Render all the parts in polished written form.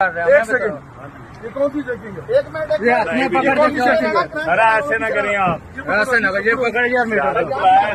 एक सेकंड, ये कौन सी चेकिंग है? एक मिनट, ये अपने पकड़ के चेकिंग है। अरे ऐसे ना करें आप, ऐसे ना ये पकड़ यार मेरा।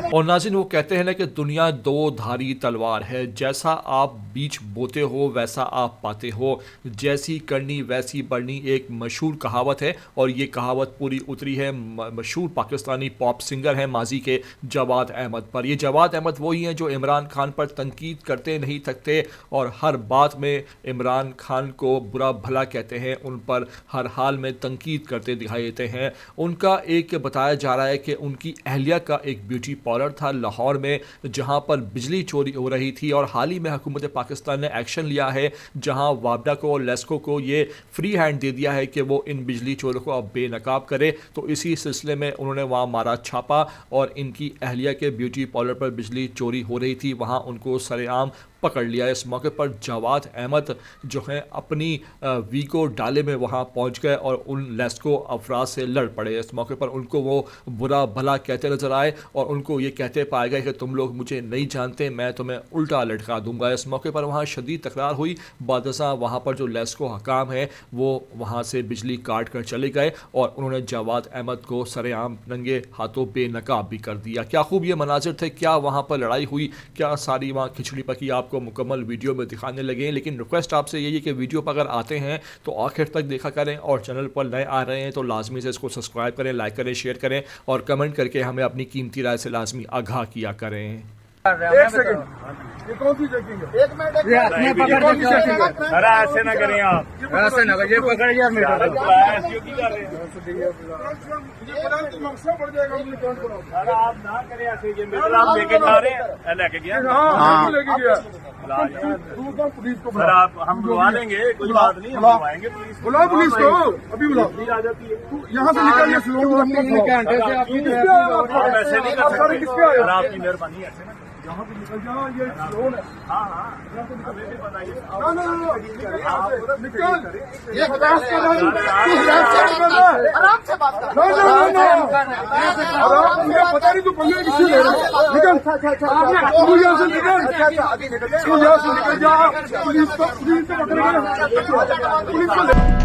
और नाज़रीन, वो कहते हैं ना कि दुनिया दो धारी तलवार है। जैसा आप बीज बोते हो वैसा आप पाते हो, जैसी करनी वैसी बढ़नी एक मशहूर कहावत है। और ये कहावत पूरी उतरी है मशहूर पाकिस्तानी पॉप सिंगर हैं माजी के जवाद अहमद पर। ये जवाद अहमद वही हैं जो इमरान खान पर तनकीद करते नहीं थकते और हर बात में इमरान खान को बुरा भला कहते हैं, उन पर हर हाल में तनकीद करते दिखाई देते हैं। उनका एक बताया जा रहा है कि उनकी अहलिया का एक ब्यूटी पार्लर था लाहौर में, जहां पर बिजली चोरी हो रही थी। और हाल ही में हुकूमत पाकिस्तान ने एक्शन लिया है, जहां वाबडा को और लेस्को को ये फ्री हैंड दे दिया है कि वो इन बिजली चोरों को अब बेनकाब करे। तो इसी सिलसिले में उन्होंने वहाँ मारा छापा और इनकी अहलिया के ब्यूटी पार्लर पर बिजली चोरी हो रही थी, वहाँ उनको सरेआम पकड़ लिया। इस मौके पर जवाद अहमद जो हैं अपनी वीगो डाले में वहाँ पहुँच गए और उन लेस्को अफराद से लड़ पड़े। इस मौके पर उनको वो बुरा भला कहते नजर आए और उनको ये कहते पाए गए कि तुम लोग मुझे नहीं जानते, मैं तुम्हें उल्टा लटका दूंगा। इस मौके पर वहाँ शदीद तकरार हुई। बादशाह वहाँ पर जो लेस्को हकाम है वो वहाँ से बिजली काट कर चले गए और उन्होंने जवाद अहमद को सरेआम नंगे हाथों बेनकाब भी कर दिया। क्या खूब ये मनाजिर थे, क्या वहाँ पर लड़ाई हुई, क्या सारी वहाँ खिचड़ी पकी, आपको मुकम्मल वीडियो में दिखाने लगे हैं। लेकिन रिक्वेस्ट आपसे यही है कि वीडियो पर अगर आते हैं तो आखिर तक देखा करें और चैनल पर नए आ रहे हैं तो लाजमी से इसको सब्सक्राइब करें, लाइक करें, शेयर करें और कमेंट करके हमें अपनी कीमती राय से लाजमी आगाह किया करें। एक सेकंड, ये कौन सी चेकिंग है? एक मिनट, ये अपने पकड़ के चेकिंग है। अरे ऐसे ना करें आप, ऐसे ना ये पकड़ यार मेरा। अरे आप ना करें ऐसे, ये मेरे आप लेके जा रहे हैं, लेके गया लेके गया पुलिस को। सर आप हम बुलवा लेंगे, कोई बात नहीं, हम बुलवाएंगे पुलिस। बुलाओ पुलिस को, अभी बुलाओ। आ जाती है, यहाँ से निकल, स्लोन घंटे से आपकी आप ऐसे नहीं कर सकते। किसके आए? सर आपकी मेहरबानी, ऐसे ना यहाँ पे निकल जाओ, ये स्लोन है। हाँ हाँ, हमें भी बताइए निकल, ये 50 का नहीं, आराम से बात कर। मुझे पता नहीं तू पंगे किससे ले रहा है। निकल, तू यहाँ से निकल, तू यहाँ से निकल जा। पुलिस को पकड़ेगा, पुलिस को